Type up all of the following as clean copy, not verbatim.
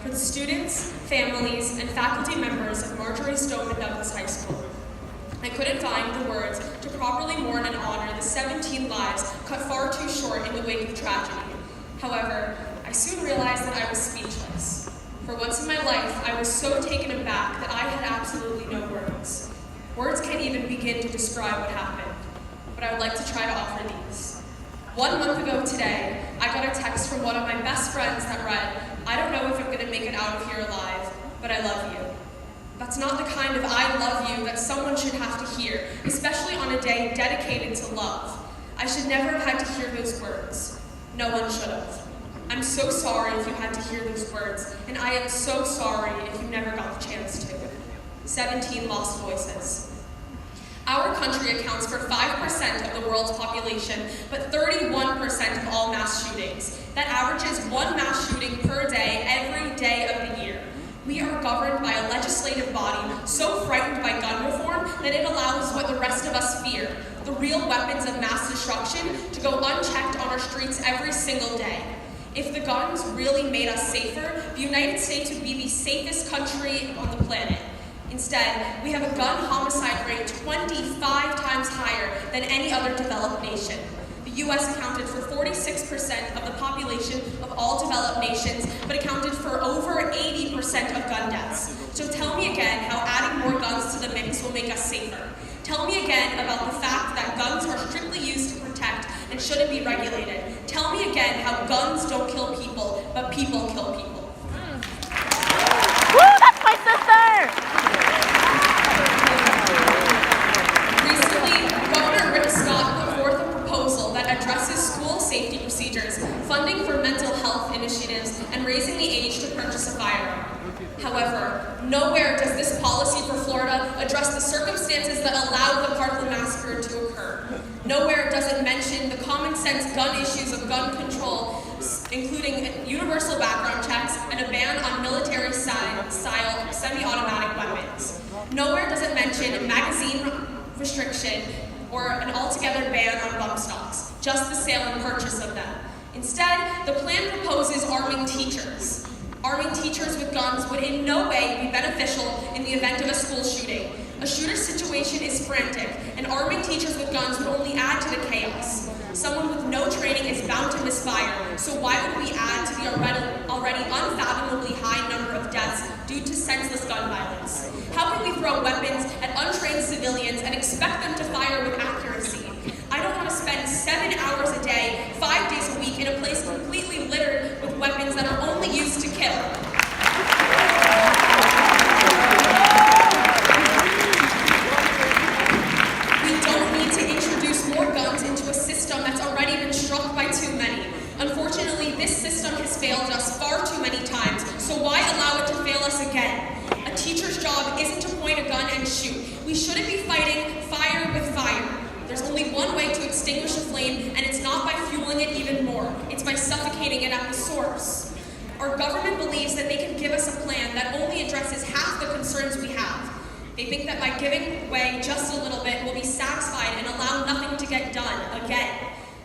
for the students, families, and faculty members of Marjorie Stoneman Douglas High School. I couldn't find the words to properly mourn and honor the 17 lives cut far too short in the wake of tragedy. However, I soon realized that I was speechless. For once in my life, I was so taken aback that I had absolutely no words. Words can't even begin to describe what happened, but I would like to try to offer these. 1 month ago today, I got a text from one of my best friends that read, "I don't know if I'm going to make it out of here alive, but I love you." That's not the kind of "I love you" that someone should have to hear, especially on a day dedicated to love. I should never have had to hear those words. No one should have. I'm so sorry if you had to hear those words, and I am so sorry if you never got the chance to. 17 lost voices. Our country accounts for 5% of the world's population, but 31% of all mass shootings. That averages 1 mass shooting per day every day of the year. We are governed by a legislative body so frightened by gun reform that it allows what the rest of us fear, the real weapons of mass destruction, to go unchecked on our streets every single day. If the guns really made us safer, the United States would be the safest country on the planet. Instead, we have a gun homicide rate 25 times higher than any other developed nation. The U.S. accounted for 46% of the population of all developed nations, but accounted for over 80% of gun deaths. So tell me again how adding more guns to the mix will make us safer. Tell me again about the fact that guns are strictly used to protect and shouldn't be regulated. Tell me again how guns don't kill people, but people kill people. Woo, that's my sister! Safety procedures, funding for mental health initiatives, and raising the age to purchase a firearm. However, nowhere does this policy for Florida address the circumstances that allowed the Parkland massacre to occur. Nowhere does it mention the common sense gun issues of gun control, including universal background checks and a ban on military-style semi-automatic weapons. Nowhere does it mention magazine restriction or an altogether ban on bump stocks, just the sale and purchase of them. Instead, the plan proposes arming teachers. Arming teachers with guns would in no way be beneficial in the event of a school shooting. A shooter's situation is frantic, and arming teachers with guns would only add to the chaos. Someone with no training is bound to misfire, so why would we add to the already unfathomably high number of deaths due to senseless gun violence? How can we throw weapons at untrained civilians and expect them to fire with accuracy? I don't want to spend 7 hours a day, 5 days a week in a place completely littered with weapons that are only used to kill. We don't need to introduce more guns into a system that's already been struck by too many. Unfortunately, this system has failed us far too many times, so why allow it to fail us again? A teacher's job isn't to point a gun and shoot. We shouldn't be fighting fire with fire. There's only one way to extinguish a flame, and it's not by fueling it even more. It's by suffocating it at the source. Our government believes that they can give us a plan that only addresses half the concerns we have. They think that by giving away just a little bit, we'll be satisfied and allow nothing to get done again.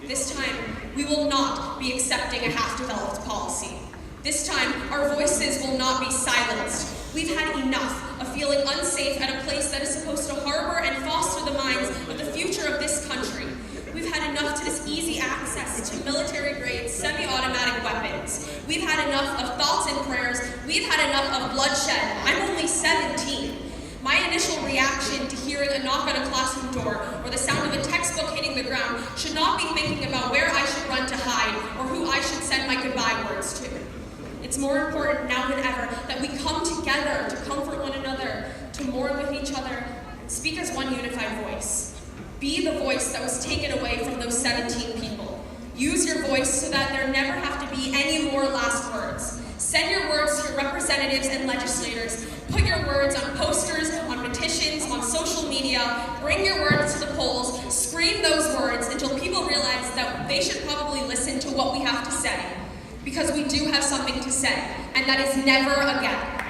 This time, we will not be accepting a half-developed policy. This time, our voices will not be silenced. We've had enough of feeling unsafe at a place that is supposed to harbor and foster the minds of the future of this country. We've had enough to this easy access to military-grade, semi-automatic weapons. We've had enough of thoughts and prayers. We've had enough of bloodshed. I'm only 17. My initial reaction to hearing a knock on a classroom door or the sound of a textbook hitting the ground should not be thinking about where I should run to hide or who I should send my goodbye words to. It's more important now than ever that we come together to comfort one another, to mourn with each other, and speak as one unified voice. Be the voice that was taken away from those 17 people. Use your voice so that there never have to be any more last words. Send your words to your representatives and legislators. Put your words on posters, on petitions, on social media. Bring your words to the polls. Scream those words until people realize that they should probably listen to what we have to say. Because we do have something to say, and that is never again.